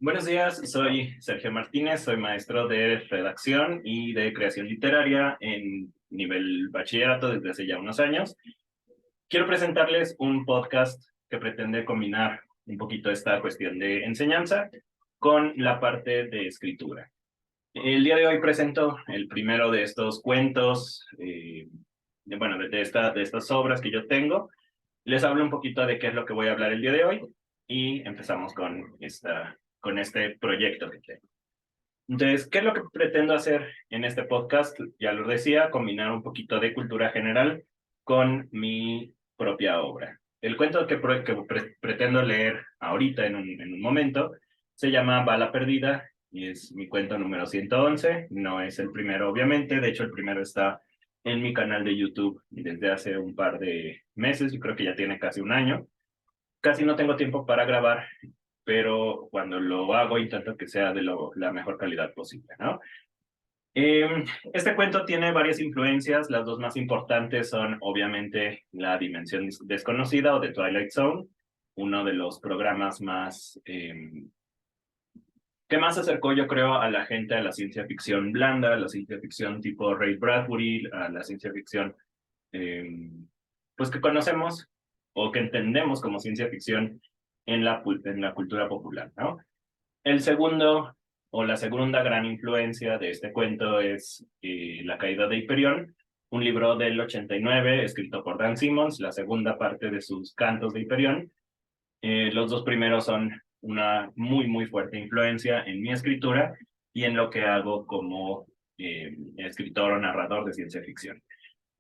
Buenos días, soy Sergio Martínez, soy maestro de redacción y de creación literaria en nivel bachillerato desde hace ya unos años. Quiero presentarles un podcast que pretende combinar un poquito esta cuestión de enseñanza con la parte de escritura. El día de hoy presento el primero de estos cuentos, de estas obras que yo tengo. Les hablo un poquito de qué es lo que voy a hablar el día de hoy y empezamos con este proyecto que tengo. Entonces, ¿qué es lo que pretendo hacer en este podcast? Ya lo decía, combinar un poquito de cultura general con mi propia obra. El cuento que pretendo leer ahorita en un momento se llama Bala Perdida y es mi cuento número 111. No es el primero, obviamente. De hecho, el primero está en mi canal de YouTube desde hace un par de meses. Yo creo que ya tiene casi un año. Casi no tengo tiempo para grabar, pero cuando lo hago intento que sea de la mejor calidad posible, ¿no? Este cuento tiene varias influencias, las dos más importantes son obviamente La Dimensión Desconocida o The Twilight Zone, uno de los programas que más se acercó yo creo a la gente a la ciencia ficción blanda, a la ciencia ficción tipo Ray Bradbury, a la ciencia ficción eh, pues que conocemos o que entendemos como ciencia ficción en la cultura popular, ¿no? El segundo o la segunda gran influencia de este cuento es La caída de Hiperión, un libro del 89 escrito por Dan Simmons, la segunda parte de sus cantos de Hiperión. Los dos primeros son una muy fuerte influencia en mi escritura y en lo que hago como escritor o narrador de ciencia ficción.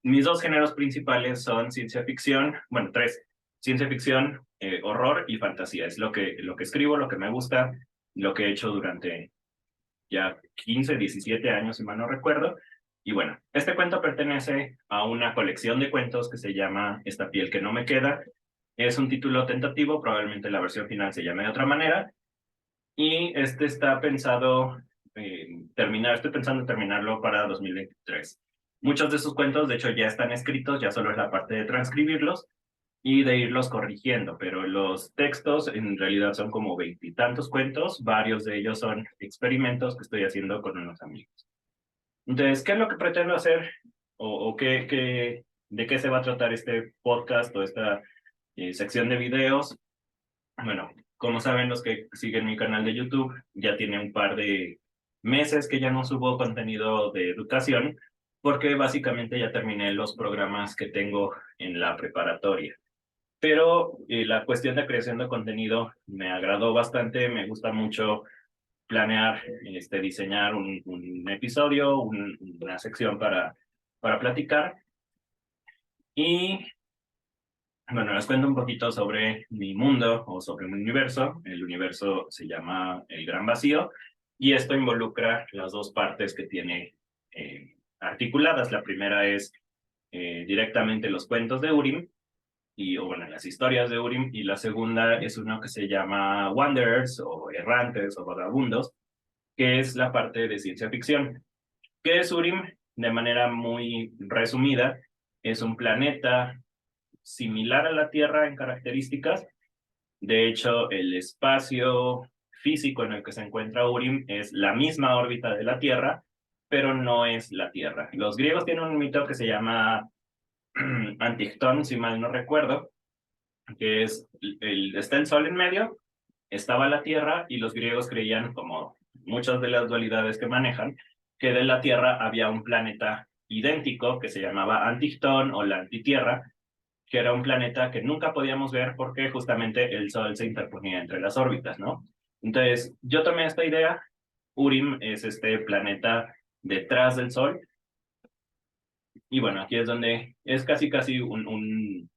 Mis dos géneros principales son ciencia ficción, bueno, tres, ciencia ficción, horror y fantasía. Es lo que escribo, lo que me gusta, lo que he hecho durante ya 15, 17 años, si mal no recuerdo. Y bueno, este cuento pertenece a una colección de cuentos que se llama Esta piel que no me queda. Es un título tentativo, probablemente la versión final se llame de otra manera. Y este está pensado estoy pensando en terminarlo para 2023. Muchos de sus cuentos, de hecho, ya están escritos, ya solo es la parte de transcribirlos y de irlos corrigiendo, pero los textos en realidad son como veintitantos cuentos, varios de ellos son experimentos que estoy haciendo con unos amigos. Entonces, ¿qué es lo que pretendo hacer? ¿O de qué se va a tratar este podcast o esta sección de videos? Bueno, como saben los que siguen mi canal de YouTube, ya tiene un par de meses que ya no subo contenido de educación, porque básicamente ya terminé los programas que tengo en la preparatoria. Pero la cuestión de creación de contenido me agradó bastante, me gusta mucho planear, diseñar un episodio, una sección para platicar. Y bueno, les cuento un poquito sobre mi mundo o sobre mi universo. El universo se llama El Gran Vacío y esto involucra las dos partes que tiene articuladas. La primera es directamente los cuentos de Urim o bueno, las historias de Urim, y la segunda es uno que se llama Wanderers o Errantes o Vagabundos, que es la parte de ciencia ficción. ¿Qué es Urim? De manera muy resumida, es un planeta similar a la Tierra en características. De hecho, el espacio físico en el que se encuentra Urim es la misma órbita de la Tierra, pero no es la Tierra. Los griegos tienen un mito que se llama Antictón, si mal no recuerdo, que es está el Sol en medio, estaba la Tierra y los griegos creían, como muchas de las dualidades que manejan, que de la Tierra había un planeta idéntico que se llamaba Antictón o la Antitierra, que era un planeta que nunca podíamos ver porque justamente el Sol se interponía entre las órbitas, ¿no? Entonces, yo tomé esta idea, Urim es este planeta detrás del Sol, y bueno, aquí es donde es casi un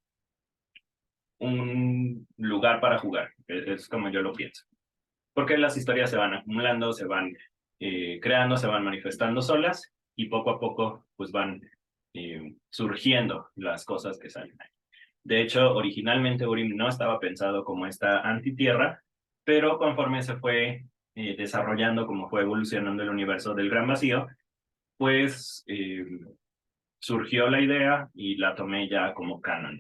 lugar para jugar, es como yo lo pienso. Porque las historias se van acumulando, se van creando, se van manifestando solas y poco a poco pues van surgiendo las cosas que salen ahí. De hecho, originalmente Urim no estaba pensado como esta antitierra, pero conforme se fue desarrollando, como fue evolucionando el universo del Gran Vacío, pues surgió la idea y la tomé ya como canon.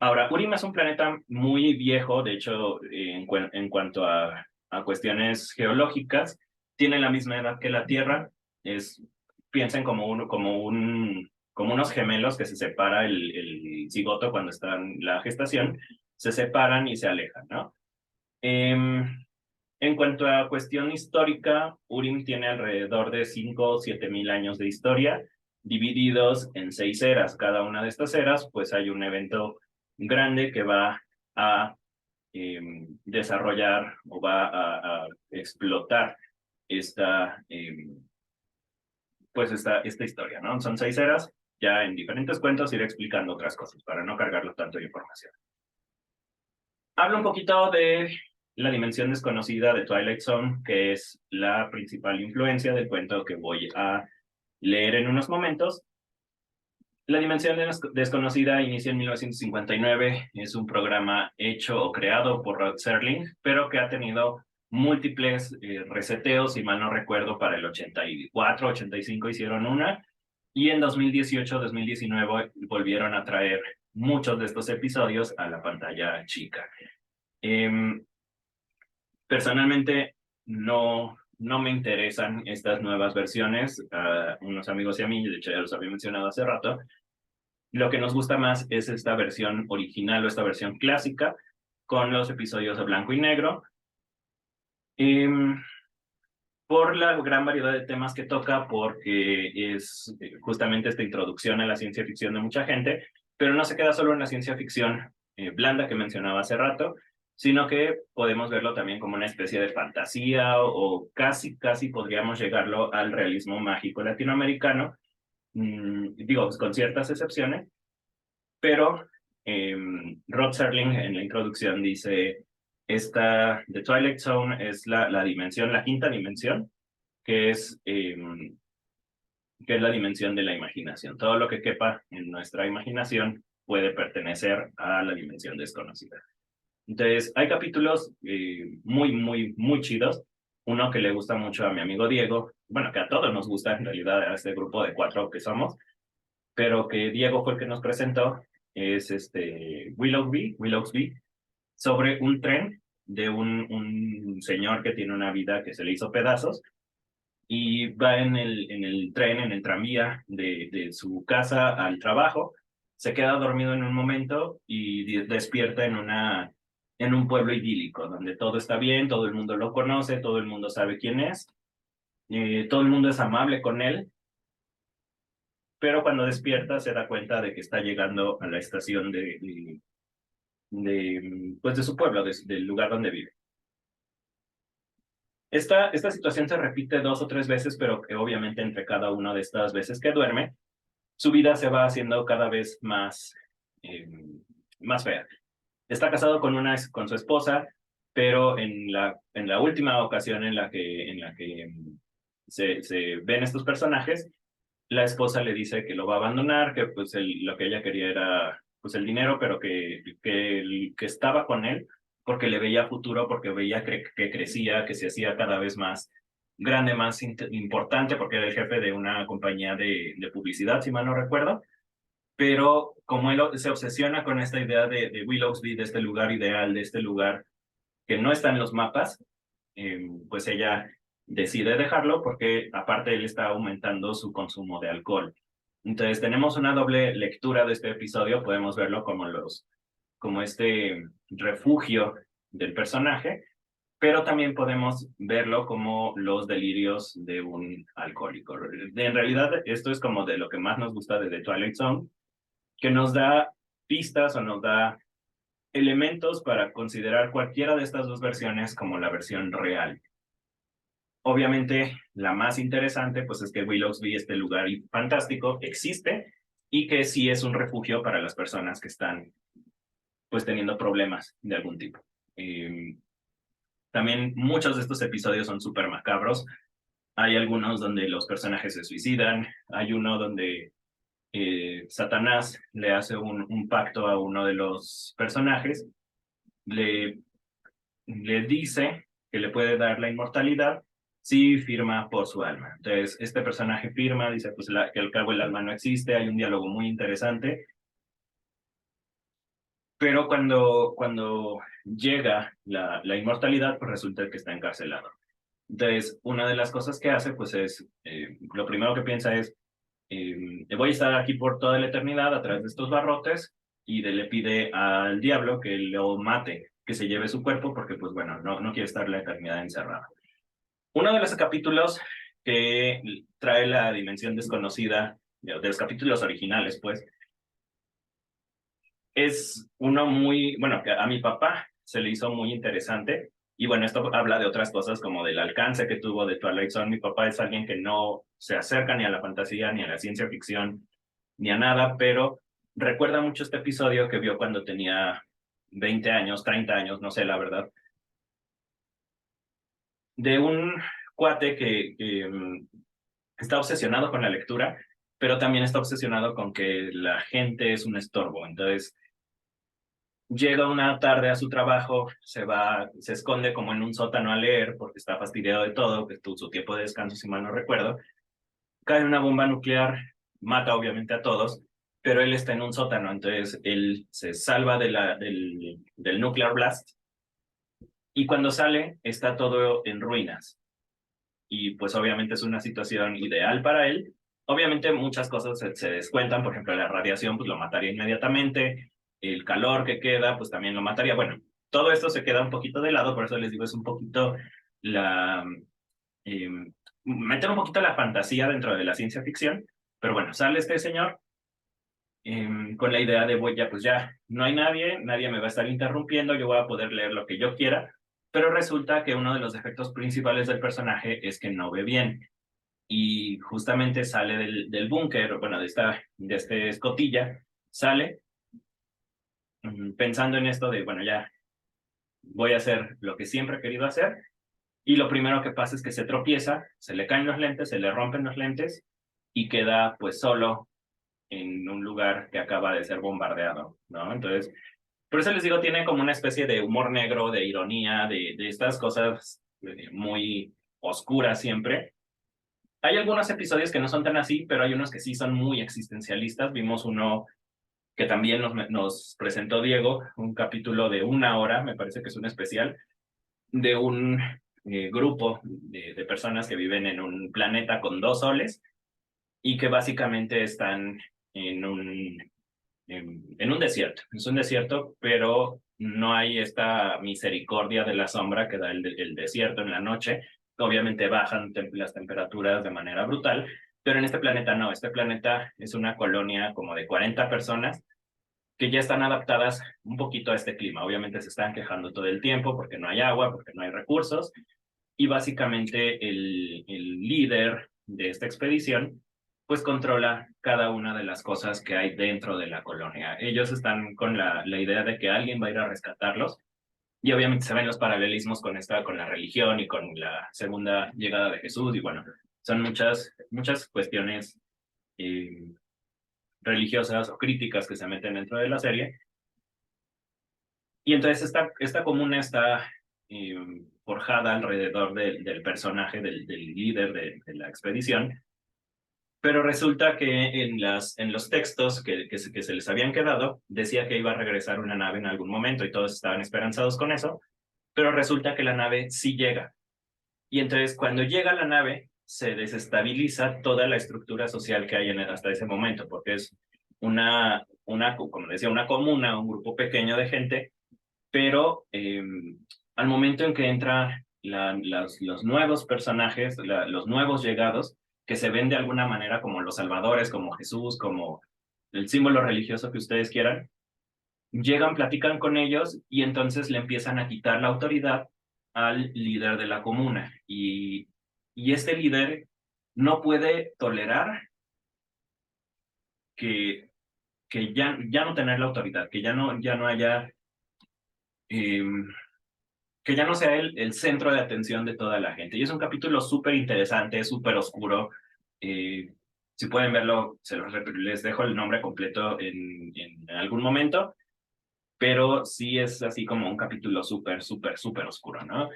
Ahora, Urim es un planeta muy viejo, de hecho, en cuanto a a cuestiones geológicas, tienen la misma edad que la Tierra. Piensen como unos gemelos que se separa el cigoto cuando está en la gestación, se separan y se alejan, ¿no? En cuanto a cuestión histórica, Urim tiene alrededor de 5 o 7 mil años de historia, divididos en 6 eras. Cada una de estas eras, pues hay un evento grande que va a desarrollar o va a explotar esta, esta historia, ¿no? Son 6 eras, ya en diferentes cuentos iré explicando otras cosas para no cargarlos tanto de información. Hablo un poquito de la dimensión desconocida de Twilight Zone, que es la principal influencia del cuento que voy a leer en unos momentos. La dimensión desconocida inicia en 1959, es un programa hecho o creado por Rod Serling, pero que ha tenido múltiples reseteos, si mal no recuerdo, para el 84, 85 hicieron una, y en 2018, 2019 volvieron a traer muchos de estos episodios a la pantalla chica. Personalmente no me interesan estas nuevas versiones. Unos amigos y a mí, de hecho ya los había mencionado hace rato, lo que nos gusta más es esta versión original o esta versión clásica con los episodios a blanco y negro. Por la gran variedad de temas que toca, porque es justamente esta introducción a la ciencia ficción de mucha gente, pero no se queda solo en la ciencia ficción blanda que mencionaba hace rato, sino que podemos verlo también como una especie de fantasía o casi podríamos llegarlo al realismo mágico latinoamericano, digo, con ciertas excepciones, pero Rod Serling en la introducción dice, The Twilight Zone es la dimensión, la quinta dimensión, que es la dimensión de la imaginación. Todo lo que quepa en nuestra imaginación puede pertenecer a la dimensión desconocida. Entonces, hay capítulos muy chidos. Uno que le gusta mucho a mi amigo Diego, bueno, que a todos nos gusta en realidad, a este grupo de 4 que somos, pero que Diego fue el que nos presentó, es Willoughby, sobre un tren de un señor que tiene una vida que se le hizo pedazos y va en el tren, en el tranvía de su casa al trabajo, se queda dormido en un momento y despierta en un pueblo idílico, donde todo está bien, todo el mundo lo conoce, todo el mundo sabe quién es, todo el mundo es amable con él, pero cuando despierta se da cuenta de que está llegando a la estación pues de su pueblo, del lugar donde vive. Esta situación se repite 2 o 3 veces, pero que obviamente entre cada una de estas veces que duerme, su vida se va haciendo cada vez más fea. Está casado con su esposa, pero en la última ocasión en la que se ven estos personajes, la esposa le dice que lo va a abandonar, que pues lo que ella quería era pues el dinero, pero que estaba con él porque le veía futuro, porque veía que crecía, que se hacía cada vez más grande, más importante, porque era el jefe de una compañía de publicidad, si mal no recuerdo. Pero como él se obsesiona con esta idea de Willoughby, de este lugar ideal, de este lugar que no está en los mapas, pues ella decide dejarlo porque aparte él está aumentando su consumo de alcohol. Entonces tenemos una doble lectura de este episodio, podemos verlo como este refugio del personaje, pero también podemos verlo como los delirios de un alcohólico. En realidad, esto es como de lo que más nos gusta de The Twilight Zone, que nos da pistas o nos da elementos para considerar cualquiera de estas dos versiones como la versión real. Obviamente, la más interesante pues es que Willoughby, este lugar fantástico, existe y que sí es un refugio para las personas que están pues teniendo problemas de algún tipo. También muchos de estos episodios son súper macabros. Hay algunos donde los personajes se suicidan, hay uno donde Satanás le hace un pacto a uno de los personajes, le dice que le puede dar la inmortalidad si firma por su alma. Entonces, este personaje firma, dice pues que al cabo el alma no existe, hay un diálogo muy interesante, Pero cuando llega la inmortalidad, pues resulta que está encarcelado. Entonces, una de las cosas que hace, pues es, lo primero que piensa es, voy a estar aquí por toda la eternidad a través de estos barrotes, y le pide al diablo que lo mate, que se lleve su cuerpo, porque pues bueno, no quiere estar la eternidad encerrada. Uno de los capítulos que trae la dimensión desconocida, de los capítulos originales, pues, es uno muy, bueno, que a mi papá se le hizo muy interesante. Y bueno, esto habla de otras cosas como del alcance que tuvo de Twilight Zone. Mi papá es alguien que no se acerca ni a la fantasía, ni a la ciencia ficción, ni a nada, pero recuerda mucho este episodio que vio cuando tenía 20 años, 30 años, no sé la verdad, de un cuate que está obsesionado con la lectura, pero también está obsesionado con que la gente es un estorbo. Entonces, llega una tarde a su trabajo, se esconde como en un sótano a leer porque está fastidiado de todo, que es su tiempo de descanso, si mal no recuerdo. Cae una bomba nuclear, mata obviamente a todos, pero él está en un sótano, entonces él se salva del nuclear blast, y cuando sale está todo en ruinas. Y pues obviamente es una situación ideal para él. Obviamente muchas cosas se descuentan, por ejemplo, la radiación pues lo mataría inmediatamente, el calor que queda pues también lo mataría. Bueno, todo esto se queda un poquito de lado, por eso les digo, es un poquito la... Eh, meter un poquito la fantasía dentro de la ciencia ficción, pero bueno, sale este señor con la idea de, voy ya, pues ya, no hay nadie me va a estar interrumpiendo, yo voy a poder leer lo que yo quiera, pero resulta que uno de los defectos principales del personaje es que no ve bien, y justamente sale del búnker, bueno, de este escotilla, sale pensando en esto de, bueno, ya voy a hacer lo que siempre he querido hacer, y lo primero que pasa es que se tropieza, se le caen los lentes, se le rompen los lentes, y queda pues solo en un lugar que acaba de ser bombardeado, ¿no? Entonces, por eso les digo, tiene como una especie de humor negro, de ironía, de estas cosas muy oscuras siempre. Hay algunos episodios que no son tan así, pero hay unos que sí son muy existencialistas. Vimos uno que también nos presentó Diego, un capítulo de 1 hora, me parece que es un especial, de un grupo de personas que viven en un planeta con 2 soles y que básicamente están en en un desierto. Es un desierto, pero no hay esta misericordia de la sombra que da el desierto en la noche. Obviamente bajan las temperaturas de manera brutal, pero en este planeta no. Este planeta es una colonia como de 40 personas que ya están adaptadas un poquito a este clima. Obviamente se están quejando todo el tiempo porque no hay agua, porque no hay recursos, y básicamente el líder de esta expedición pues controla cada una de las cosas que hay dentro de la colonia. Ellos están con la idea de que alguien va a ir a rescatarlos, y obviamente se ven los paralelismos con la religión y con la segunda llegada de Jesús, y bueno, son muchas cuestiones eh, religiosas o críticas que se meten dentro de la serie. Y entonces esta comuna está eh, forjada alrededor del personaje del líder de la expedición, pero resulta que en los textos que se les habían quedado, decía que iba a regresar una nave en algún momento y todos estaban esperanzados con eso, pero resulta que la nave sí llega. Y entonces cuando llega la nave, se desestabiliza toda la estructura social que hay hasta ese momento, porque es como decía, una comuna, un grupo pequeño de gente, pero al momento en que entran los nuevos personajes, los nuevos llegados, que se ven de alguna manera como los salvadores, como Jesús, como el símbolo religioso que ustedes quieran, llegan, platican con ellos y entonces le empiezan a quitar la autoridad al líder de la comuna. Y este líder no puede tolerar que, que ya no tener la autoridad, que ya no haya... Eh, que ya no sea el centro de atención de toda la gente. Y es un capítulo súper interesante, súper oscuro. Eh, si pueden verlo, les dejo el nombre completo en algún momento, pero sí es así como un capítulo súper oscuro, ¿no?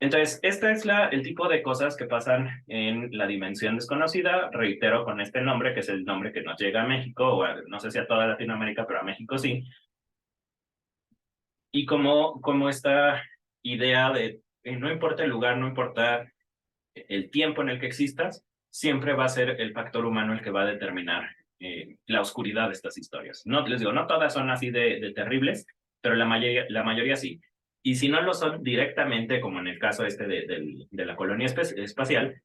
Entonces, este es el tipo de cosas que pasan en la dimensión desconocida. Reitero con este nombre, que es el nombre que nos llega a México, o no sé si a toda Latinoamérica, pero a México sí. Y como esta idea de no importa el lugar, no importa el tiempo en el que existas, siempre va a ser el factor humano el que va a determinar la oscuridad de estas historias. No, les digo, no todas son así de terribles, pero la mayoría sí. Y si no lo son directamente, como en el caso este de la colonia espacial,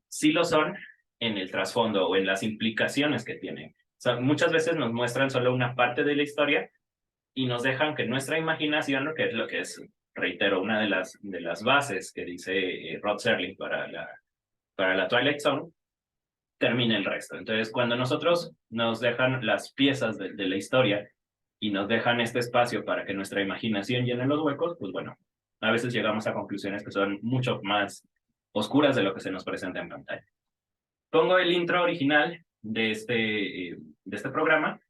sí lo son en el trasfondo o en las implicaciones que tienen. O sea, muchas veces nos muestran solo una parte de la historia y nos dejan que nuestra imaginación, que es lo que es, reitero, una de las bases que dice Rod Serling para la Twilight Zone, termine el resto. Entonces, cuando nosotros nos dejan las piezas de la historia y nos dejan este espacio para que nuestra imaginación llene los huecos, pues bueno, a veces llegamos a conclusiones que son mucho más oscuras de lo que se nos presenta en pantalla. Pongo el intro original de este programa,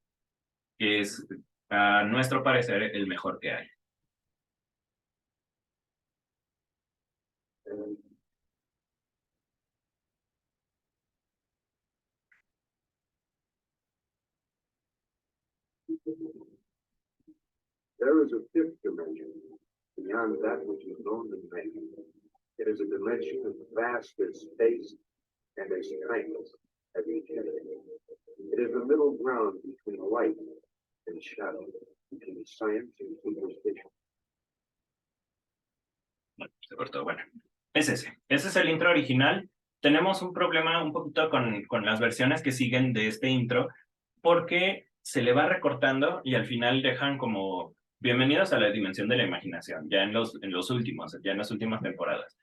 que es, a nuestro parecer, el mejor que hay. There is a fifth dimension beyond that which is known to man. It is a dimension as vast as space and as timeless as eternity. It is the middle ground between light and shadow, between science and superstition. Bueno, se cortó. Bueno, es ese. Ese es el intro original. Tenemos un problema un poquito con las versiones que siguen de este intro, porque se le va recortando y al final dejan como bienvenidos a la dimensión de la imaginación, ya en los últimos, ya en las últimas temporadas.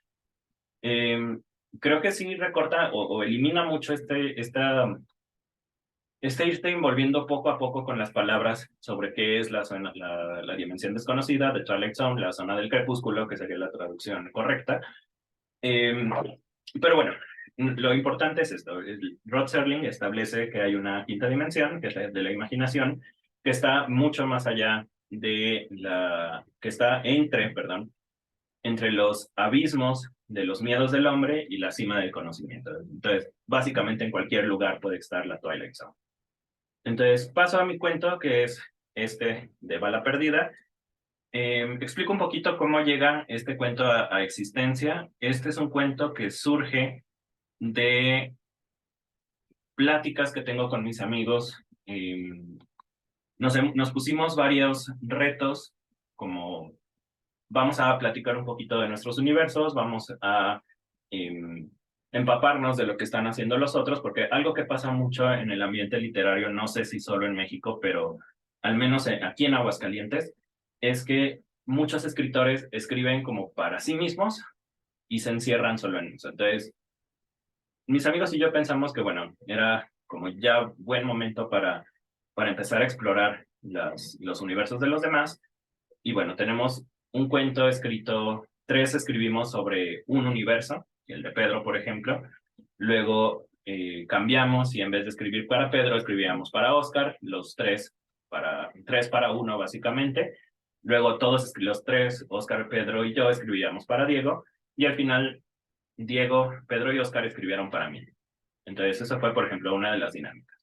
Creo que sí recorta o elimina mucho irte envolviendo poco a poco con las palabras sobre qué es la dimensión desconocida de Twilight Zone, la zona del crepúsculo, que sería la traducción correcta. Pero bueno, lo importante es esto. Rod Serling establece que hay una quinta dimensión, que es la de la imaginación, que está mucho más allá que está entre los abismos de los miedos del hombre y la cima del conocimiento. Entonces, básicamente en cualquier lugar puede estar la Twilight Zone. Entonces, paso a mi cuento, que es este de Bala Perdida. Explico un poquito cómo llega este cuento a existencia. Este es un cuento que surge de pláticas que tengo con mis amigos. Nos pusimos varios retos, como vamos a platicar un poquito de nuestros universos, vamos a empaparnos de lo que están haciendo los otros, porque algo que pasa mucho en el ambiente literario, no sé si solo en México, pero al menos aquí en Aguascalientes, es que muchos escritores escriben como para sí mismos y se encierran solo en eso. Entonces, mis amigos y yo pensamos que, bueno, era como ya buen momento para empezar a explorar los universos de los demás. Y bueno, tenemos un cuento escrito, tres escribimos sobre un universo, el de Pedro, por ejemplo. Luego cambiamos y en vez de escribir para Pedro, escribíamos para Oscar, tres para uno, básicamente. Luego todos los tres, Oscar, Pedro y yo, escribíamos para Diego. Y al final, Diego, Pedro y Oscar escribieron para mí. Entonces, eso fue, por ejemplo, una de las dinámicas.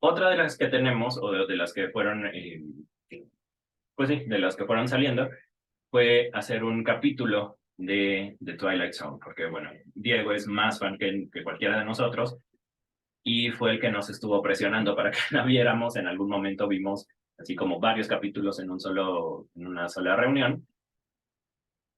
Otra de las que tenemos, o de las que fueron, pues sí, de las que fueron saliendo, fue hacer un capítulo de Twilight Zone, porque bueno, Diego es más fan que cualquiera de nosotros y fue el que nos estuvo presionando para que la viéramos. En algún momento vimos así como varios capítulos en una sola reunión.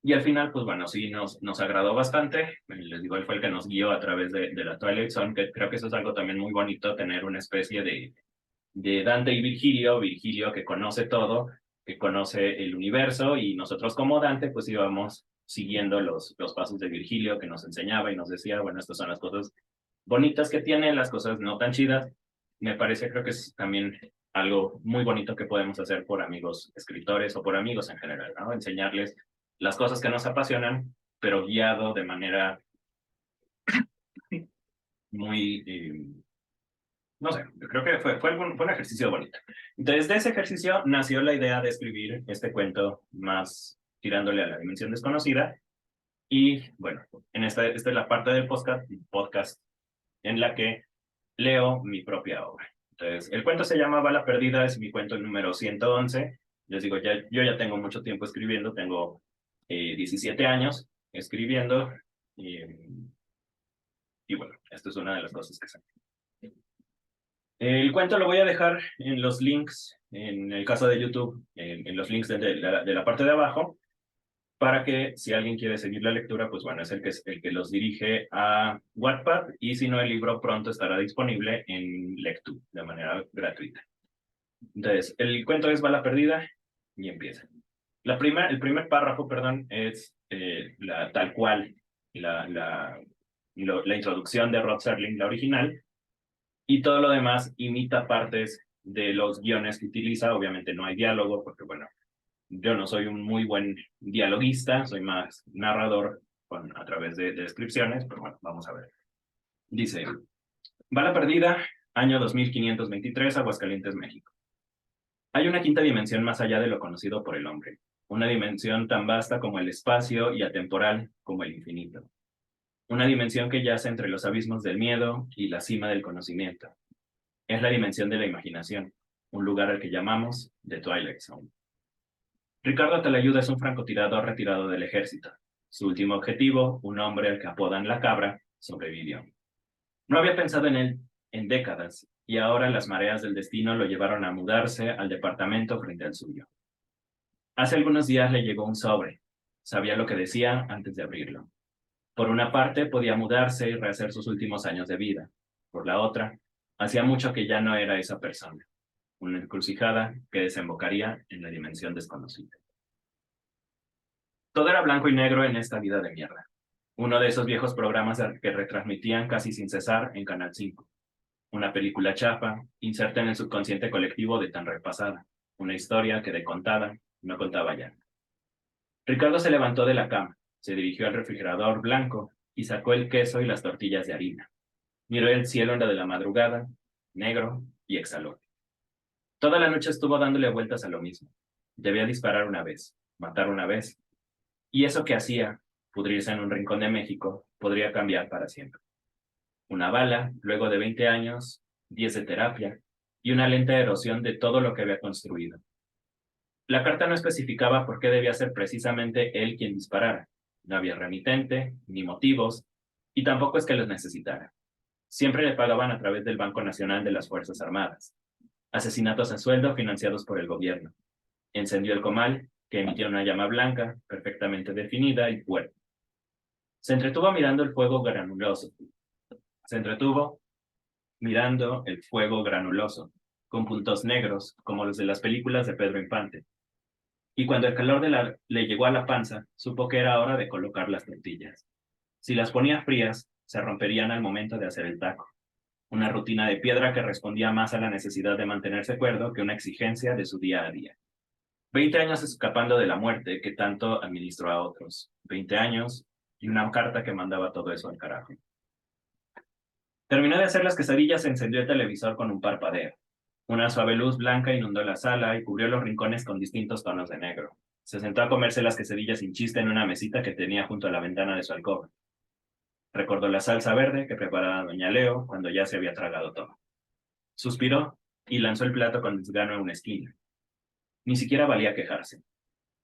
Y al final, pues bueno, sí, nos agradó bastante. Les digo, él fue el que nos guió a través de la Twilight Zone, que creo que eso es algo también muy bonito, tener una especie de Dante y Virgilio, Virgilio que conoce todo, que conoce el universo, y nosotros como Dante pues íbamos siguiendo los pasos de Virgilio, que nos enseñaba y nos decía, bueno, estas son las cosas bonitas que tiene, las cosas no tan chidas. Me parece, creo que es también algo muy bonito que podemos hacer por amigos escritores o por amigos en general, ¿no? Enseñarles las cosas que nos apasionan, pero guiado de manera muy no sé, creo que fue un ejercicio bonito. Entonces, de ese ejercicio nació la idea de escribir este cuento más tirándole a la dimensión desconocida. Y bueno, esta es la parte del podcast en la que leo mi propia obra. Entonces, el cuento se llama Bala Perdida, es mi cuento número 111. Les digo, yo ya tengo mucho tiempo escribiendo, tengo 17 años escribiendo, y bueno, esto es una de las cosas que sé. El cuento lo voy a dejar en los links, en el caso de YouTube, en los links de la parte de abajo, para que si alguien quiere seguir la lectura, pues bueno, es el que los dirige a Wattpad, y si no, el libro pronto estará disponible en Lectu, de manera gratuita. Entonces, el cuento es Bala Perdida, y empieza. El primer párrafo, perdón, es tal cual la introducción de Rod Serling, la original, y todo lo demás imita partes de los guiones que utiliza. Obviamente no hay diálogo, porque bueno, yo no soy un muy buen dialoguista, soy más narrador a través de descripciones, pero bueno, vamos a ver. Dice, Bala Perdida, año 2523, Aguascalientes, México. Hay una quinta dimensión más allá de lo conocido por el hombre, una dimensión tan vasta como el espacio y atemporal como el infinito. Una dimensión que yace entre los abismos del miedo y la cima del conocimiento. Es la dimensión de la imaginación, un lugar al que llamamos The Twilight Zone. Ricardo Talayuda es un francotirador retirado del ejército. Su último objetivo, un hombre al que apodan la cabra, sobrevivió. No había pensado en él en décadas, y ahora las mareas del destino lo llevaron a mudarse al departamento frente al suyo. Hace algunos días le llegó un sobre. Sabía lo que decía antes de abrirlo. Por una parte, podía mudarse y rehacer sus últimos años de vida. Por la otra, hacía mucho que ya no era esa persona. Una encrucijada que desembocaría en la dimensión desconocida. Todo era blanco y negro en esta vida de mierda. Uno de esos viejos programas que retransmitían casi sin cesar en Canal 5. Una película chafa, inserta en el subconsciente colectivo de tan repasada. Una historia que de contada no contaba ya. Ricardo se levantó de la cama, se dirigió al refrigerador blanco y sacó el queso y las tortillas de harina. Miró el cielo en la de la madrugada, negro, y exhaló. Toda la noche estuvo dándole vueltas a lo mismo. Debía disparar una vez, matar una vez, y eso que hacía, pudrirse en un rincón de México, podría cambiar para siempre. Una bala, luego de 20 años, 10 de terapia, y una lenta erosión de todo lo que había construido. La carta no especificaba por qué debía ser precisamente él quien disparara. No había remitente, ni motivos, y tampoco es que los necesitara. Siempre le pagaban a través del Banco Nacional de las Fuerzas Armadas. Asesinatos a sueldo financiados por el gobierno. Encendió el comal, que emitía una llama blanca, perfectamente definida y fuerte. Se entretuvo mirando el fuego granuloso. Con puntos negros, como los de las películas de Pedro Infante. Y cuando el calor le llegó a la panza, supo que era hora de colocar las tortillas. Si las ponía frías, se romperían al momento de hacer el taco. Una rutina de piedra que respondía más a la necesidad de mantenerse cuerdo que una exigencia de su día a día. 20 años escapando de la muerte que tanto administró a otros. 20 años y una carta que mandaba todo eso al carajo. Terminó de hacer las quesadillas, se encendió el televisor con un parpadeo. Una suave luz blanca inundó la sala y cubrió los rincones con distintos tonos de negro. Se sentó a comerse las quesadillas sin chiste en una mesita que tenía junto a la ventana de su alcoba. Recordó la salsa verde que preparaba doña Leo cuando ya se había tragado todo. Suspiró y lanzó el plato con desgano a una esquina. Ni siquiera valía quejarse.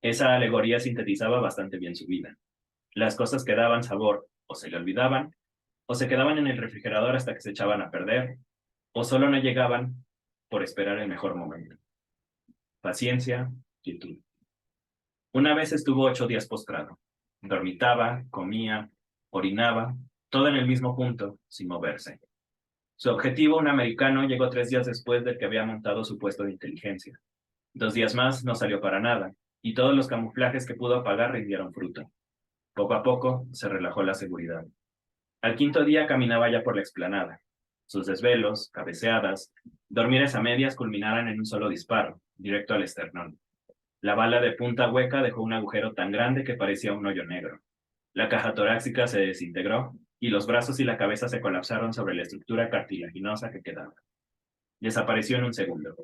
Esa alegoría sintetizaba bastante bien su vida. Las cosas que daban sabor o se le olvidaban, o se quedaban en el refrigerador hasta que se echaban a perder, o solo no llegaban por esperar el mejor momento. Paciencia, quietud. Una vez estuvo 8 días postrado. Dormitaba, comía, orinaba, todo en el mismo punto, sin moverse. Su objetivo, un americano, llegó 3 días después del que había montado su puesto de inteligencia. 2 días más no salió para nada, y todos los camuflajes que pudo apagar rindieron fruto. Poco a poco se relajó la seguridad. Al 5.º día caminaba ya por la explanada. Sus desvelos, cabeceadas, dormires a medias culminaran en un solo disparo, directo al esternón. La bala de punta hueca dejó un agujero tan grande que parecía un hoyo negro. La caja torácica se desintegró y los brazos y la cabeza se colapsaron sobre la estructura cartilaginosa que quedaba. Desapareció en un segundo.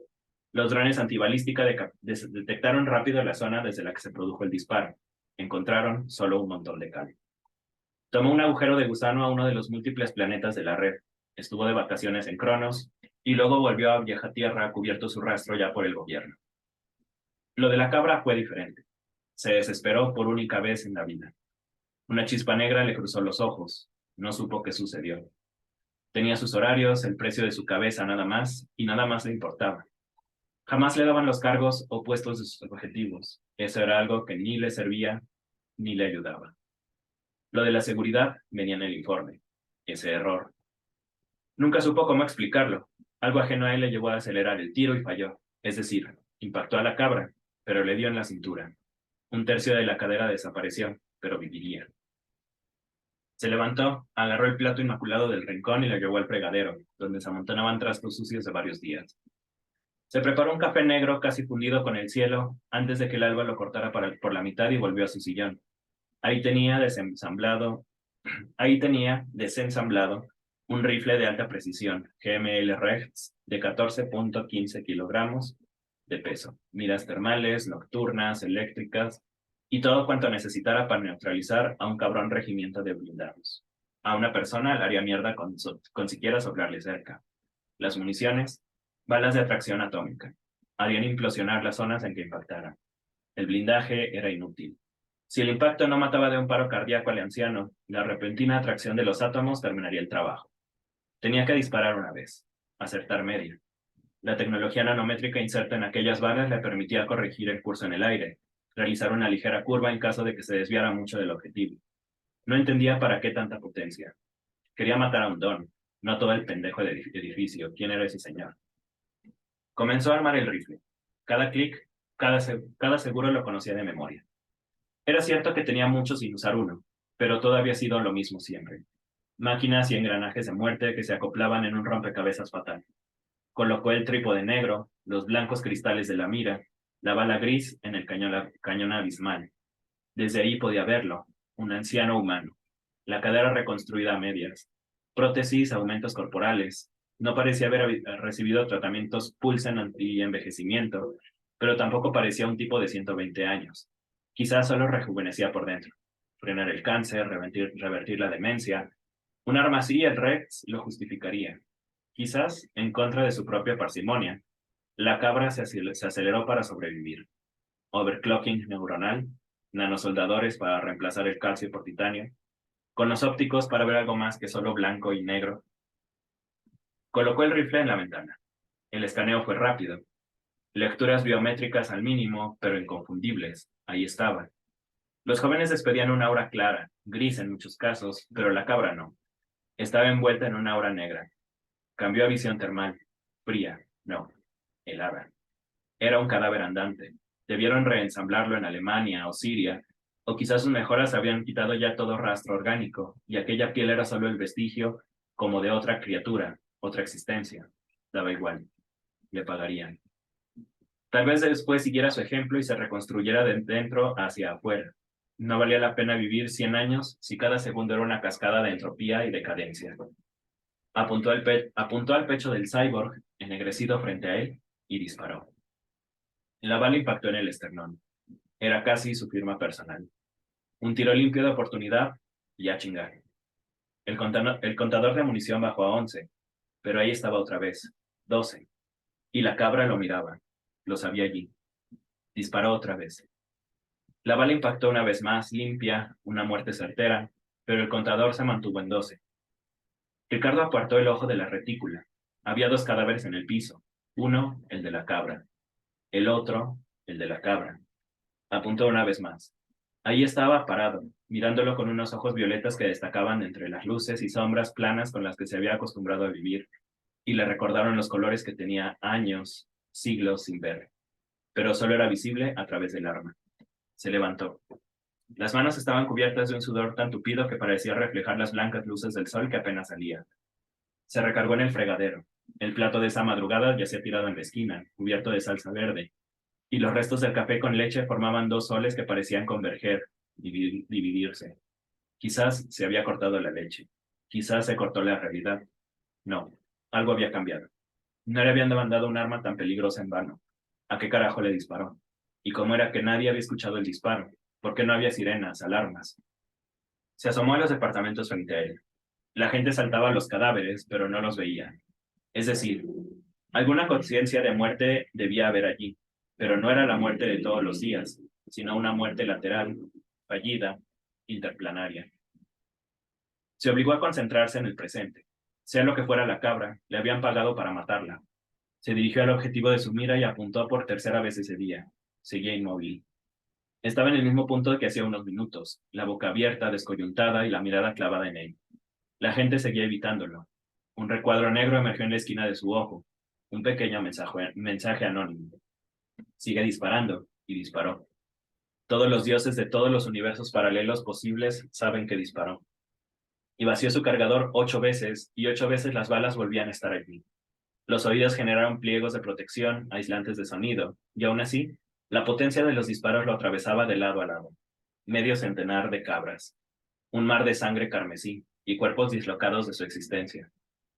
Los drones antibalística detectaron rápido la zona desde la que se produjo el disparo. Encontraron solo un montón de cal. Tomó un agujero de gusano a uno de los múltiples planetas de la red. Estuvo de vacaciones en Cronos y luego volvió a vieja tierra cubierto su rastro ya por el gobierno. Lo de la cabra fue diferente. Se desesperó por única vez en la vida. Una chispa negra le cruzó los ojos. No supo qué sucedió. Tenía sus horarios, el precio de su cabeza nada más, y nada más le importaba. Jamás le daban los cargos o puestos de sus objetivos. Eso era algo que ni le servía ni le ayudaba. Lo de la seguridad venía en el informe. Ese error. Nunca supo cómo explicarlo. Algo ajeno a él le llevó a acelerar el tiro y falló. Es decir, impactó a la cabra, pero le dio en la cintura. Un tercio de la cadera desapareció, pero viviría. Se levantó, agarró el plato inmaculado del rincón y lo llevó al fregadero, donde se amontonaban trastos sucios de varios días. Se preparó un café negro casi fundido con el cielo antes de que el alba lo cortara por la mitad y volvió a su sillón. Ahí tenía desensamblado un rifle de alta precisión, GML Rex, de 14.15 kilogramos de peso, miras termales, nocturnas, eléctricas y todo cuanto necesitara para neutralizar a un cabrón regimiento de blindados. A una persona le haría mierda con siquiera soplarle cerca. Las municiones, balas de atracción atómica, harían implosionar las zonas en que impactara. El blindaje era inútil. Si el impacto no mataba de un paro cardíaco al anciano, la repentina atracción de los átomos terminaría el trabajo. Tenía que disparar una vez, acertar media. La tecnología nanométrica inserta en aquellas balas le permitía corregir el curso en el aire, realizar una ligera curva en caso de que se desviara mucho del objetivo. No entendía para qué tanta potencia. Quería matar a un don, no a todo el pendejo del edificio. ¿Quién era ese señor? Comenzó a armar el rifle. Cada clic, cada seguro lo conocía de memoria. Era cierto que tenía mucho sin usar uno, pero todo había sido lo mismo siempre. Máquinas y engranajes de muerte que se acoplaban en un rompecabezas fatal. Colocó el trípode negro, los blancos cristales de la mira, la bala gris en el cañón abismal. Desde ahí podía verlo, un anciano humano, la cadera reconstruida a medias, prótesis, aumentos corporales. No parecía haber recibido tratamientos Pulsen anti-envejecimiento, pero tampoco parecía un tipo de 120 años. Quizás solo rejuvenecía por dentro. Frenar el cáncer, revertir la demencia. Un arma así, el Rex lo justificaría. Quizás en contra de su propia parsimonia. La cabra se aceleró para sobrevivir. Overclocking neuronal, nanosoldadores para reemplazar el calcio por titanio, con los ópticos para ver algo más que solo blanco y negro. Colocó el rifle en la ventana. El escaneo fue rápido. Lecturas biométricas al mínimo, pero inconfundibles. Ahí estaban. Los jóvenes despedían una aura clara, gris en muchos casos, pero la cabra no. Estaba envuelta en una aura negra. Cambió a visión termal. Fría, no, helada. Era un cadáver andante. Debieron reensamblarlo en Alemania o Siria, o quizás sus mejoras habían quitado ya todo rastro orgánico, y aquella piel era solo el vestigio como de otra criatura, otra existencia. Daba igual. Le pagarían. Tal vez después siguiera su ejemplo y se reconstruyera de dentro hacia afuera. No valía la pena vivir 100 años si cada segundo era una cascada de entropía y decadencia. Apuntó al pecho del cyborg, ennegrecido frente a él, y disparó. La bala impactó en el esternón. Era casi su firma personal. Un tiro limpio de oportunidad y a chingar. El contador de munición bajó a 11, pero ahí estaba otra vez, 12. Y la cabra lo miraba. Lo sabía allí. Disparó otra vez. La bala impactó una vez más, limpia, una muerte certera, pero el contador se mantuvo en 12. Ricardo apartó el ojo de la retícula. Había dos cadáveres en el piso. Uno, el de la cabra. El otro, el de la cabra. Apuntó una vez más. Ahí estaba parado, mirándolo con unos ojos violetas que destacaban entre las luces y sombras planas con las que se había acostumbrado a vivir, y le recordaron los colores que tenía años, siglos sin ver, pero solo era visible a través del arma. Se levantó. Las manos estaban cubiertas de un sudor tan tupido que parecía reflejar las blancas luces del sol que apenas salía. Se recargó en el fregadero. El plato de esa madrugada yacía tirado en la esquina, cubierto de salsa verde, y los restos del café con leche formaban dos soles que parecían converger, dividirse. Quizás se había cortado la leche. Quizás se cortó la realidad. No, algo había cambiado. No le habían demandado un arma tan peligrosa en vano. ¿A qué carajo le disparó? ¿Y cómo era que nadie había escuchado el disparo? ¿Por qué no había sirenas, alarmas? Se asomó a los departamentos frente a él. La gente saltaba a los cadáveres, pero no los veía. Es decir, alguna conciencia de muerte debía haber allí. pero no era la muerte de todos los días, sino una muerte lateral, fallida, interplanaria. Se obligó a concentrarse en el presente. Sea lo que fuera la cabra, le habían pagado para matarla. Se dirigió al objetivo de su mira y apuntó por tercera vez ese día. Seguía inmóvil. Estaba en el mismo punto que hacía unos minutos, la boca abierta, descoyuntada y la mirada clavada en él. La gente seguía evitándolo. Un recuadro negro emergió en la esquina de su ojo. Un pequeño mensaje anónimo. Sigue disparando, y disparó. Todos los dioses de todos los universos paralelos posibles saben que disparó. Y vació su cargador 8 veces, y 8 veces las balas volvían a estar allí. Los oídos generaron pliegos de protección, aislantes de sonido, y aún así, la potencia de los disparos lo atravesaba de lado a lado. Medio centenar de cabras. Un mar de sangre carmesí, y cuerpos dislocados de su existencia.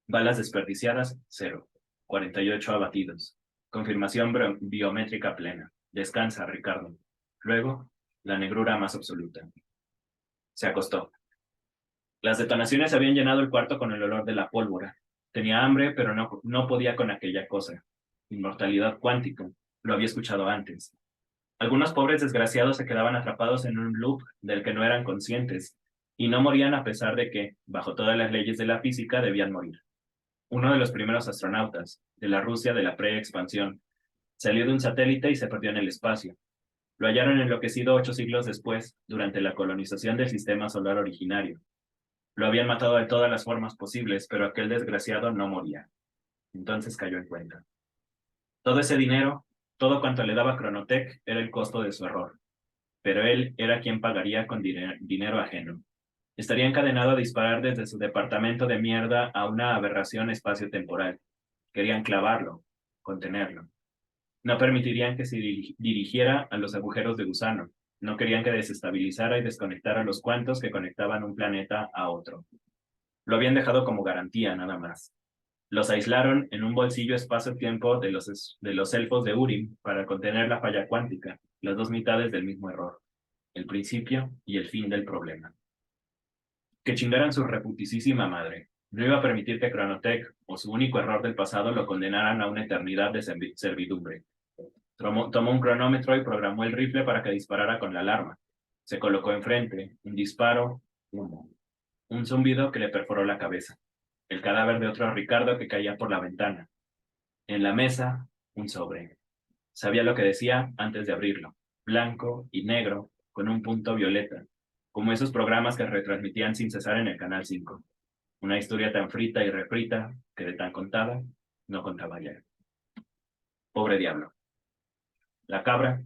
Balas desperdiciadas, 0. 48 abatidos. Confirmación biométrica plena. Descansa, Ricardo. Luego, la negrura más absoluta. Se acostó. Las detonaciones habían llenado el cuarto con el olor de la pólvora. Tenía hambre, pero no podía con aquella cosa. Inmortalidad cuántica. Lo había escuchado antes. Algunos pobres desgraciados se quedaban atrapados en un loop del que no eran conscientes, y no morían a pesar de que, bajo todas las leyes de la física, debían morir. Uno de los primeros astronautas, de la Rusia de la pre-expansión, salió de un satélite y se perdió en el espacio. Lo hallaron enloquecido 8 siglos después, durante la colonización del sistema solar originario. Lo habían matado de todas las formas posibles, pero aquel desgraciado no moría. Entonces cayó en cuenta. Todo ese dinero, todo cuanto le daba Cronotec, era el costo de su error. Pero él era quien pagaría con dinero ajeno. Estaría encadenado a disparar desde su departamento de mierda a una aberración espacio-temporal. Querían clavarlo, contenerlo. No permitirían que se dirigiera a los agujeros de gusano. No querían que desestabilizara y desconectara los cuantos que conectaban un planeta a otro. Lo habían dejado como garantía, nada más. Los aislaron en un bolsillo espacio-tiempo de los elfos de Urim para contener la falla cuántica, las dos mitades del mismo error, el principio y el fin del problema. Que chingaran su reputisísima madre. No iba a permitir que Cronotec, o su único error del pasado, lo condenaran a una eternidad de servidumbre. Tomó un cronómetro y programó el rifle para que disparara con la alarma. Se colocó enfrente, un disparo, humo. Un zumbido que le perforó la cabeza. El cadáver de otro Ricardo que caía por la ventana. En la mesa, un sobre. Sabía lo que decía antes de abrirlo. Blanco y negro, con un punto violeta, como esos programas que retransmitían sin cesar en el Canal 5. Una historia tan frita y refrita que de tan contada, no contaba ya. Pobre diablo. La cabra,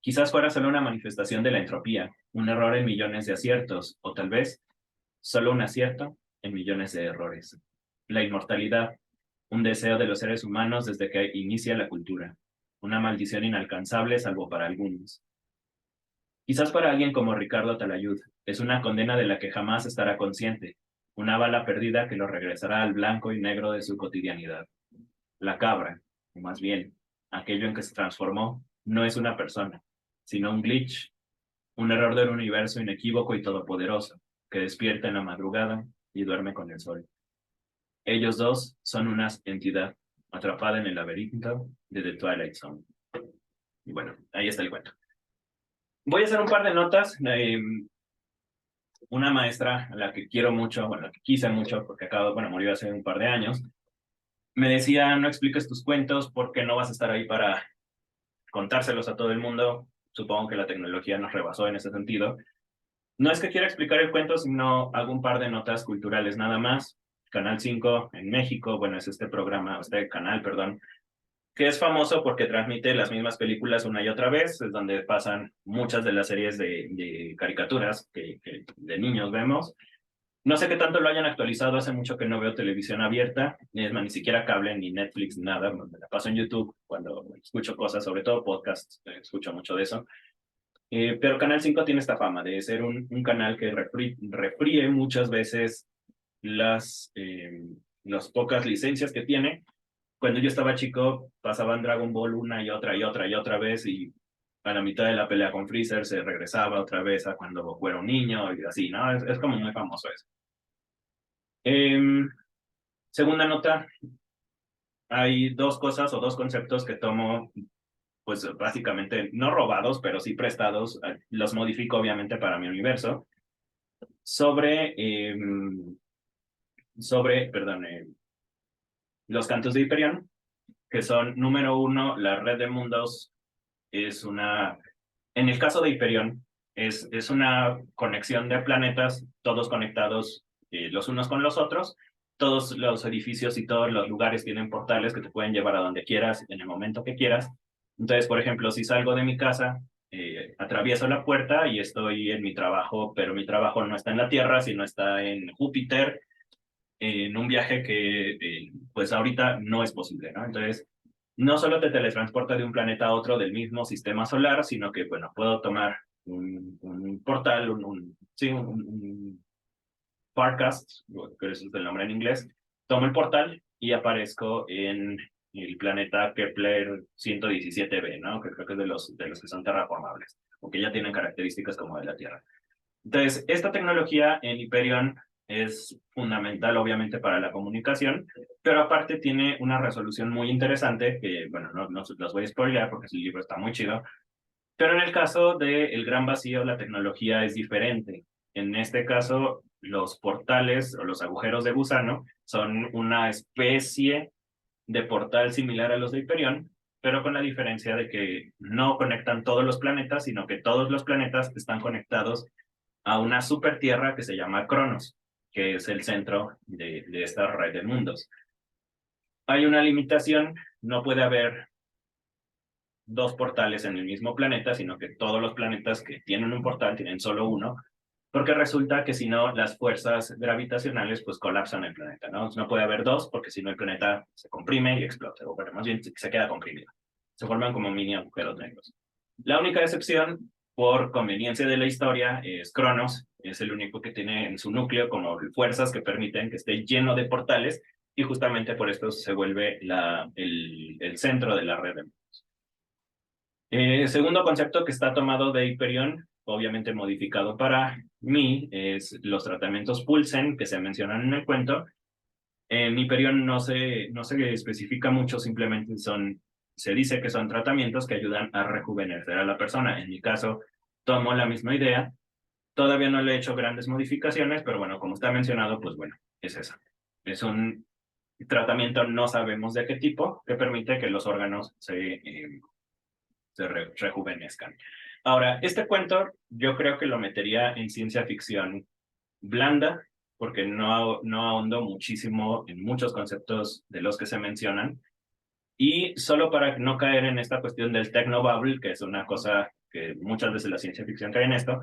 quizás fuera solo una manifestación de la entropía, un error en millones de aciertos, o tal vez solo un acierto en millones de errores. La inmortalidad, un deseo de los seres humanos desde que inicia la cultura, una maldición inalcanzable salvo para algunos. Quizás para alguien como Ricardo Talayud, es una condena de la que jamás estará consciente, una bala perdida que lo regresará al blanco y negro de su cotidianidad. La cabra, o más bien, aquello en que se transformó, no es una persona, sino un glitch, un error del universo inequívoco y todopoderoso, que despierta en la madrugada y duerme con el sol. Ellos dos son una entidad atrapada en el laberinto de The Twilight Zone. Y bueno, ahí está el cuento. Voy a hacer un par de notas. Una maestra a la que quiero mucho, bueno, a la que quise mucho, porque murió hace un par de años, me decía, no expliques tus cuentos porque no vas a estar ahí para contárselos a todo el mundo. Supongo que la tecnología nos rebasó en ese sentido. No es que quiera explicar el cuento, sino hago un par de notas culturales nada más. Canal 5 en México, bueno, es este canal, perdón, que es famoso porque transmite las mismas películas una y otra vez, es donde pasan muchas de las series de caricaturas que de niños vemos. No sé qué tanto lo hayan actualizado, hace mucho que no veo televisión abierta, es más, ni siquiera cable, ni Netflix, ni nada, me la paso en YouTube cuando escucho cosas, sobre todo podcasts, escucho mucho de eso. Pero Canal 5 tiene esta fama de ser un canal que refríe muchas veces las pocas licencias que tiene. Cuando yo estaba chico, pasaban Dragon Ball una y otra vez, y a la mitad de la pelea con Freezer se regresaba otra vez a cuando Goku era un niño y así, ¿no? Es como muy famoso eso. Segunda nota, hay dos cosas o dos conceptos que tomo pues básicamente no robados, pero sí prestados, los modifico obviamente para mi universo, sobre, perdón, los cantos de Hyperion, que son, número uno, la red de mundos es una, en el caso de Hyperion, es una conexión de planetas, todos conectados los unos con los otros. Todos los edificios y todos los lugares tienen portales que te pueden llevar a donde quieras, en el momento que quieras. Entonces, por ejemplo, si salgo de mi casa, atravieso la puerta y estoy en mi trabajo, pero mi trabajo no está en la Tierra, sino está en Júpiter, en un viaje que pues ahorita no es posible, ¿no? Entonces, no solo te teletransporta de un planeta a otro del mismo sistema solar, sino que, bueno, puedo tomar un portal, sí, un Farcast, que es el nombre en inglés, tomo el portal y aparezco en el planeta Kepler 117b, ¿no? Que creo que es de los que son terraformables, o que ya tienen características como de la Tierra. Entonces, esta tecnología en Hyperion es fundamental, obviamente, para la comunicación, pero aparte tiene una resolución muy interesante, que, bueno, no los voy a spoilear porque el libro está muy chido, pero en el caso del Gran Vacío, la tecnología es diferente. En este caso, los portales o los agujeros de gusano son una especie de portal similar a los de Hyperion, pero con la diferencia de que no conectan todos los planetas, sino que todos los planetas están conectados a una super tierra que se llama Cronos, que es el centro de esta red de mundos. Hay una limitación, no puede haber dos portales en el mismo planeta, sino que todos los planetas que tienen un portal tienen solo uno, porque resulta que si no, las fuerzas gravitacionales pues colapsan el planeta, ¿no? No puede haber dos, porque si no el planeta se comprime y explota, o bueno, más bien se queda comprimido. Se forman como mini agujeros negros. La única excepción, por conveniencia de la historia, es Cronos, es el único que tiene en su núcleo como fuerzas que permiten que esté lleno de portales, y justamente por esto se vuelve el centro de la red de mundos. Segundo concepto que está tomado de Hyperion, obviamente modificado para mí, es los tratamientos Pulsen que se mencionan en el cuento. En Hyperion no se especifica mucho, simplemente se dice que son tratamientos que ayudan a rejuvenecer a la persona. En mi caso, tomo la misma idea. Todavía no le he hecho grandes modificaciones, pero bueno, como está mencionado, pues bueno, es eso. Es un tratamiento, no sabemos de qué tipo, que permite que los órganos se rejuvenezcan. Ahora, este cuento yo creo que lo metería en ciencia ficción blanda, porque no ahondo muchísimo en muchos conceptos de los que se mencionan. Y solo para no caer en esta cuestión del technobabble, que es una cosa que muchas veces la ciencia ficción cae en esto,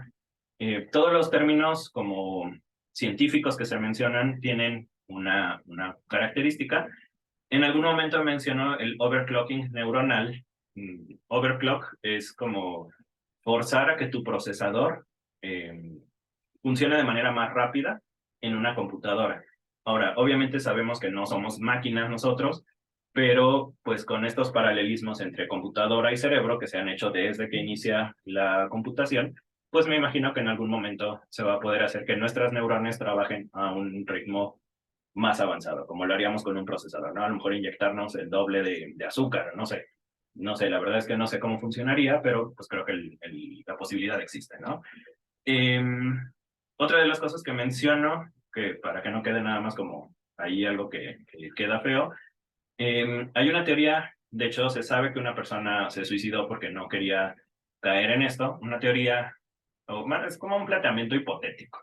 todos los términos como científicos que se mencionan tienen una característica. En algún momento mencionó el overclocking neuronal. Overclock es como forzar a que tu procesador funcione de manera más rápida en una computadora. Ahora, obviamente sabemos que no somos máquinas nosotros, pero pues con estos paralelismos entre computadora y cerebro que se han hecho desde que inicia la computación, pues me imagino que en algún momento se va a poder hacer que nuestras neuronas trabajen a un ritmo más avanzado, como lo haríamos con un procesador, ¿no? A lo mejor inyectarnos el doble de azúcar, no sé. No sé, la verdad es que no sé cómo funcionaría, pero pues creo que la posibilidad existe, ¿no? Eh, Otra de las cosas que menciono, que para que no quede nada más como ahí algo que queda feo, hay una teoría, de hecho se sabe que una persona se suicidó porque no quería caer en esto, una teoría, o más, es como un planteamiento hipotético,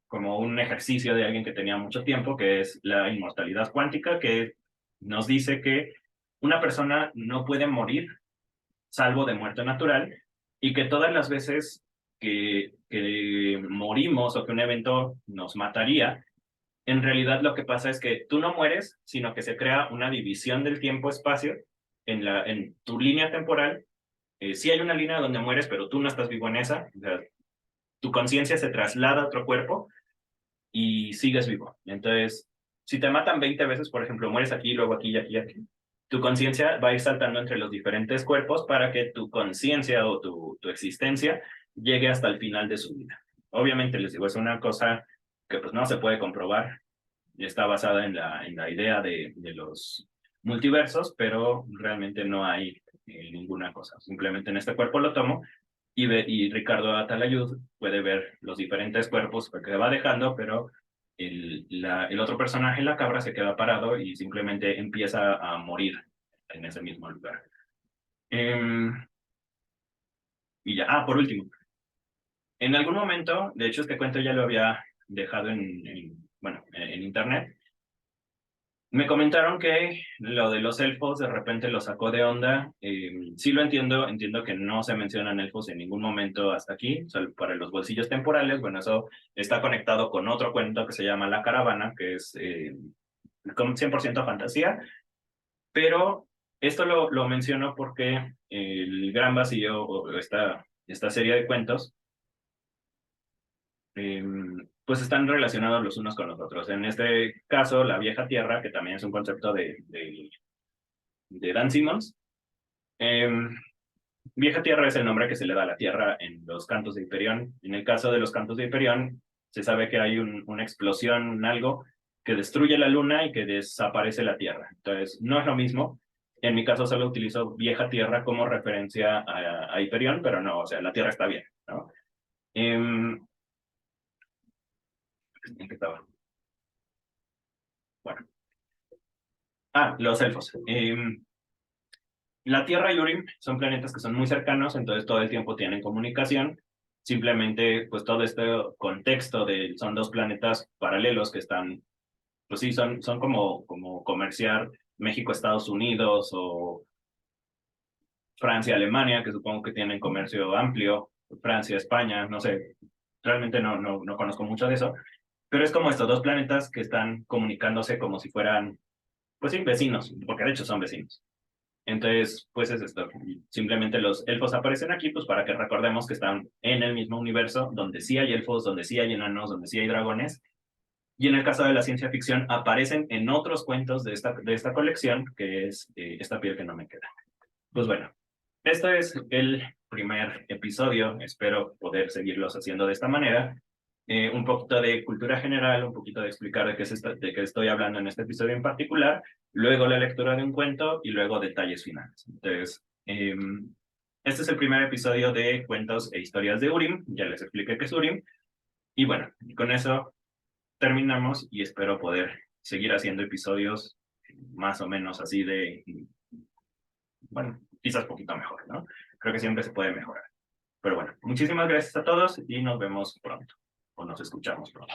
como un ejercicio de alguien que tenía mucho tiempo, que es la inmortalidad cuántica, que nos dice que una persona no puede morir salvo de muerte natural, y que todas las veces que morimos o que un evento nos mataría, en realidad lo que pasa es que tú no mueres, sino que se crea una división del tiempo-espacio en tu línea temporal. Sí hay una línea donde mueres, pero tú no estás vivo en esa. O sea, tu conciencia se traslada a otro cuerpo y sigues vivo. Entonces, si te matan 20 veces, por ejemplo, mueres aquí, luego aquí y aquí y aquí, tu conciencia va a ir saltando entre los diferentes cuerpos para que tu conciencia o tu existencia llegue hasta el final de su vida. Obviamente, les digo, es una cosa que pues no se puede comprobar, está basada en la idea de los multiversos, pero realmente no hay ninguna cosa. Simplemente en este cuerpo lo tomo y Ricardo Atalayud puede ver los diferentes cuerpos que va dejando, pero el otro personaje, la cabra, se queda parado y simplemente empieza a morir en ese mismo lugar. Y ya, por último, en algún momento, de hecho este cuento ya lo había dejado bueno, en internet, me comentaron que lo de los elfos de repente lo sacó de onda. Sí lo entiendo, entiendo que no se mencionan elfos en ningún momento hasta aquí, solo para los bolsillos temporales. Bueno, eso está conectado con otro cuento que se llama La Caravana, que es con 100% fantasía, pero esto lo menciono porque el Gran Vacío, o esta serie de cuentos, pues están relacionados los unos con los otros. En este caso, la vieja tierra, que también es un concepto de Dan Simmons. Vieja tierra es el nombre que se le da a la tierra en los cantos de Hiperión. En el caso de los cantos de Hiperión, se sabe que hay una explosión, algo que destruye la luna y que desaparece la tierra. Entonces, no es lo mismo. En mi caso solo utilizo vieja tierra como referencia a Hiperión, pero no, o sea, la tierra está bien, ¿no? ¿En qué estaba? Bueno. Los elfos. La Tierra y Urim son planetas que son muy cercanos, entonces todo el tiempo tienen comunicación. Simplemente, pues todo este contexto son dos planetas paralelos que están, pues sí, son como comerciar México-Estados Unidos o Francia-Alemania, que supongo que tienen comercio amplio, Francia-España, no sé, realmente no conozco mucho de eso, pero es como estos dos planetas que están comunicándose como si fueran, pues sí, vecinos, porque de hecho son vecinos. Entonces, pues es esto. Simplemente los elfos aparecen aquí, pues para que recordemos que están en el mismo universo, donde sí hay elfos, donde sí hay enanos, donde sí hay dragones. Y en el caso de la ciencia ficción, aparecen en otros cuentos de esta colección, que es Esta piel que no me queda. Pues bueno, este es el primer episodio. Espero poder seguirlos haciendo de esta manera. Un poquito de cultura general, un poquito de explicar de qué estoy hablando en este episodio en particular, luego la lectura de un cuento y luego detalles finales. Entonces, este es el primer episodio de Cuentos e Historias de Urim. Ya les expliqué qué es Urim. Y bueno, con eso terminamos y espero poder seguir haciendo episodios más o menos así bueno, quizás poquito mejor, ¿no? Creo que siempre se puede mejorar. Pero bueno, muchísimas gracias a todos y nos vemos pronto, o nos escuchamos pronto.